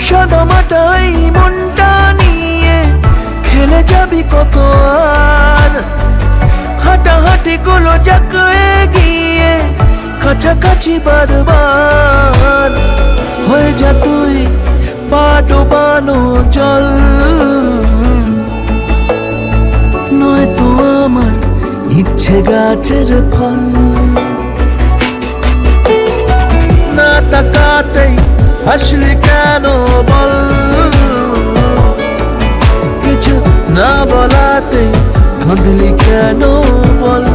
সাদামাটা এই মনটা নিয়ে খেলে যাবি কত আর। হাঁটাহাঁটি গুলো যাক এগিয়ে কাছাকাছি বারবার। হয়ে যা তুই পা ডোবানো জল, নয়তো আমার ইচ্ছে গাছের ফল। না তাকাতেই হাসলি কেন বল, কিছু না বলাতেই কাঁদলি কেন বল।